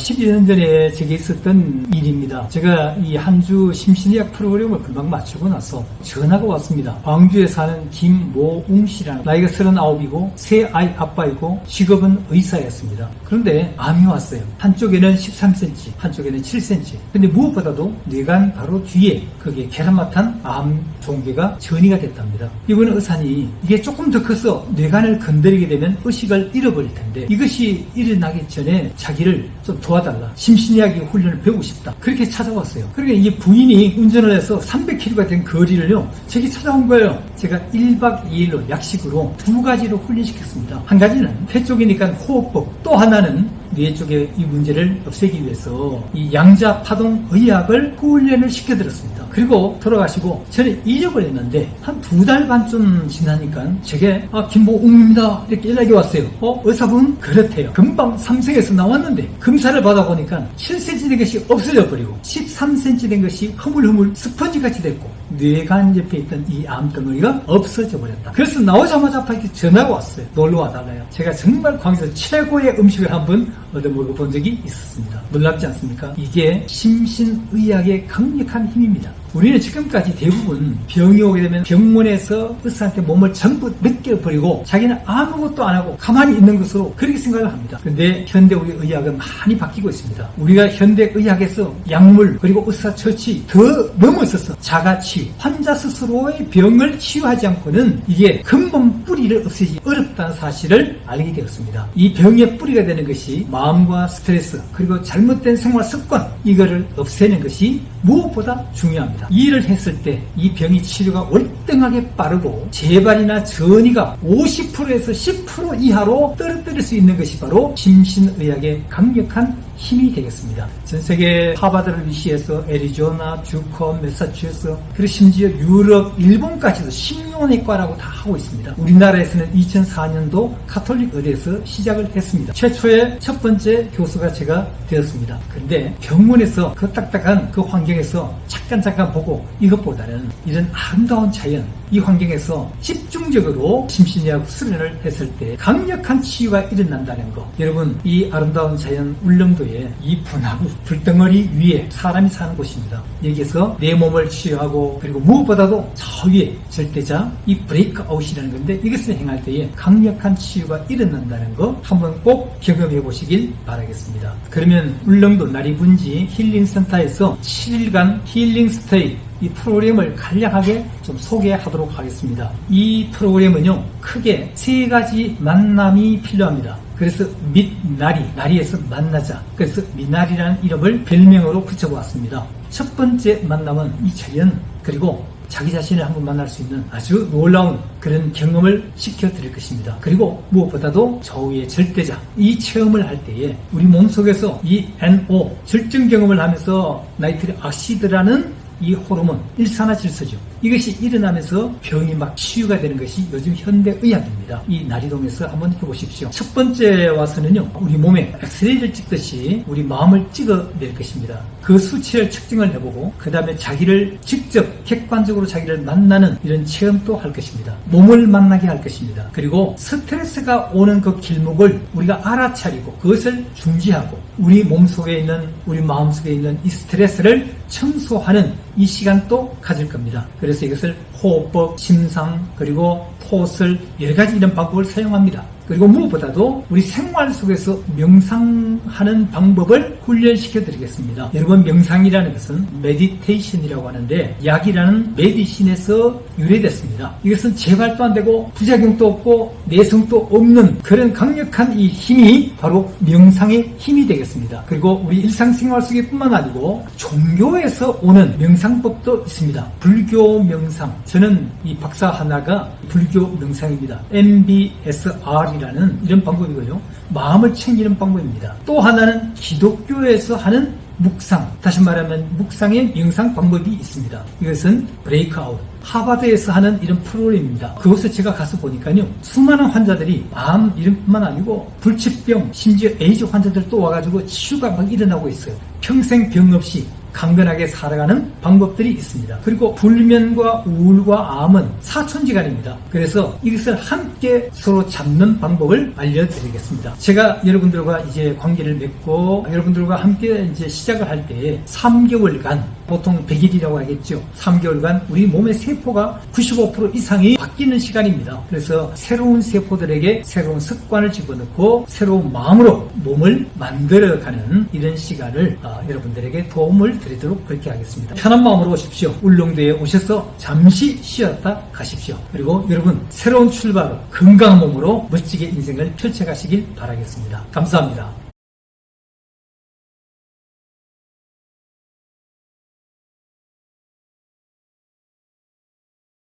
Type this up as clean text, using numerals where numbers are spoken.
12년 전에 제게 있었던 일입니다. 제가 이 한 주 심신의학 프로그램을 금방 마치고 나서 전화가 왔습니다. 광주에 사는 김모웅 씨라는, 나이가 39이고 세 아이 아빠이고 직업은 의사였습니다. 그런데 암이 왔어요. 한쪽에는 13cm, 한쪽에는 7cm. 근데 무엇보다도 뇌관 바로 뒤에 거기에 계란맛한 암 종괴가 전이가 됐답니다. 이번에 의사니 이게 조금 더 커서 뇌관을 건드리게 되면 의식을 잃어버릴 텐데 이것이 일어나기 전에 자기를 좀 도와달라, 심신의학의 훈련을 배우고 싶다, 그렇게 찾아왔어요. 그러니까 이 부인이 운전을 해서 300km가 된 거리를요 저기 찾아온 거예요. 제가 1박 2일로 약식으로 2가지로 훈련시켰습니다. 한 가지는 폐 쪽이니까 호흡법, 또 하나는 뇌 쪽의 이 문제를 없애기 위해서 이 양자파동 의학을 훈련을 시켜드렸습니다. 그리고 돌아가시고 저는 잊어버렸는데 한 2달 반쯤 지나니까 제게 김모웅입니다 이렇게 연락이 왔어요. 의사분 그렇대요. 금방 삼성에서 나왔는데 검사를 받아보니까 7cm 된 것이 없어져 버리고 13cm 된 것이 허물허물 스펀지같이 됐고 뇌관 옆에 있던 이 암덩어리가 없어져 버렸다. 그래서 나오자마자 전화가 왔어요. 놀러 와달라요. 제가 정말 광주에서 최고의 음식을 한번 얻어 먹어본 적이 있었습니다. 놀랍지 않습니까? 이게 심신의학의 강력한 힘입니다. 우리는 지금까지 대부분 병이 오게 되면 병원에서 의사한테 몸을 전부 맡겨버리고 자기는 아무것도 안 하고 가만히 있는 것으로 그렇게 생각을 합니다. 그런데 현대 우리 의학은 많이 바뀌고 있습니다. 우리가 현대 의학에서 약물 그리고 의사 처치 더 넘어서서 자가치유, 환자 스스로의 병을 치유하지 않고는 이게 근본 뿌리를 없애기 어렵다는 사실을 알게 되었습니다. 이 병의 뿌리가 되는 것이 마음과 스트레스 그리고 잘못된 생활 습관, 이거를 없애는 것이 무엇보다 중요합니다. 이 일을 했을 때 이 병이 치료가 월등하게 빠르고 재발이나 전이가 50%에서 10% 이하로 떨어뜨릴 수 있는 것이 바로 심신의학의 강력한 힘이 되겠습니다. 전 세계 하버드를 위시해서 애리조나, 주콘, 매사추세츠, 그리고 심지어 유럽, 일본까지도 신용내과라고 다 하고 있습니다. 우리나라에서는 2004년도 가톨릭 의대에서 시작을 했습니다. 최초의 첫 번째 교수가 제가 되었습니다. 그런데 병원에서 그 딱딱한 그 환경에서 잠깐 보고 이것보다는 이런 아름다운 자연, 이 환경에서 집중적으로 심신의학 수련을 했을 때 강력한 치유가 일어난다는 거. 여러분, 이 아름다운 자연 울릉도에 이 분화구 불덩어리 위에 사람이 사는 곳입니다. 여기에서 내 몸을 치유하고 그리고 무엇보다도 저 위에 절대자 이 브레이크아웃이라는 건데 이것을 행할 때에 강력한 치유가 일어난다는 거 한번 꼭 경험해 보시길 바라겠습니다. 그러면 울릉도 나리분지 힐링센터에서 7일간 힐링스테이 이 프로그램을 간략하게 좀 소개하도록 하겠습니다. 이 프로그램은요, 크게 3가지 만남이 필요합니다. 그래서 밑나리, 나리에서 만나자. 그래서 미나리라는 이름을 별명으로 붙여보았습니다. 첫 번째 만남은 이 자연, 그리고 자기 자신을 한번 만날 수 있는 아주 놀라운 그런 경험을 시켜드릴 것입니다. 그리고 무엇보다도 저 위의 절대자, 이 체험을 할 때에 우리 몸속에서 이 NO, 절정 경험을 하면서 나이트릭 악시드라는 이 호르몬, 일산화질소죠. 이것이 일어나면서 병이 막 치유가 되는 것이 요즘 현대의학입니다. 이 나리동에서 한번 해보십시오. 첫 번째 와서는요, 우리 몸에 엑스레이를 찍듯이 우리 마음을 찍어낼 것입니다. 그 수치를 측정을 해보고 그 다음에 자기를 직접 객관적으로 자기를 만나는 이런 체험도 할 것입니다. 몸을 만나게 할 것입니다. 그리고 스트레스가 오는 그 길목을 우리가 알아차리고 그것을 중지하고 우리 몸속에 있는, 우리 마음속에 있는 이 스트레스를 청소하는 이 시간도 가질 겁니다. 그래서 이것을 호흡법, 심상, 그리고 토슬, 여러 가지 이런 방법을 사용합니다. 그리고 무엇보다도 우리 생활 속에서 명상하는 방법을 훈련시켜 드리겠습니다. 여러분, 명상이라는 것은 메디테이션이라고 하는데 약이라는 메디신에서 유래됐습니다. 이것은 재발도 안 되고 부작용도 없고 내성도 없는 그런 강력한 이 힘이 바로 명상의 힘이 되겠습니다. 그리고 우리 일상생활 속에 뿐만 아니고 종교에서 오는 명상법도 있습니다. 불교 명상, 저는 이 박사 하나가 불교 명상입니다. MBSR이라는 이런 방법이고요. 마음을 챙기는 방법입니다. 또 하나는 기독교에서 하는 묵상, 다시 말하면 묵상의 명상 방법이 있습니다. 이것은 브레이크아웃, 하버드에서 하는 이런 프로그램입니다. 그곳에 제가 가서 보니까요, 수많은 환자들이 암 이름뿐만 아니고 불치병, 심지어 에이즈 환자들도 와가지고 치유가 막 일어나고 있어요. 평생 병 없이 강건하게 살아가는 방법들이 있습니다. 그리고 불면과 우울과 암은 사천지간입니다. 그래서 이것을 함께 서로 잡는 방법을 알려드리겠습니다. 제가 여러분들과 이제 관계를 맺고 여러분들과 함께 이제 시작을 할 때 3개월간, 보통 100일이라고 하겠죠. 3개월간 우리 몸의 세포가 95% 이상이 바뀌는 시간입니다. 그래서 새로운 세포들에게 새로운 습관을 집어넣고 새로운 마음으로 몸을 만들어가는 이런 시간을 여러분들에게 도움을 드리도록 그렇게 하겠습니다. 편한 마음으로 오십시오. 울릉도에 오셔서 잠시 쉬었다 가십시오. 그리고 여러분 새로운 출발로 건강한 몸으로 멋지게 인생을 펼쳐가시길 바라겠습니다. 감사합니다.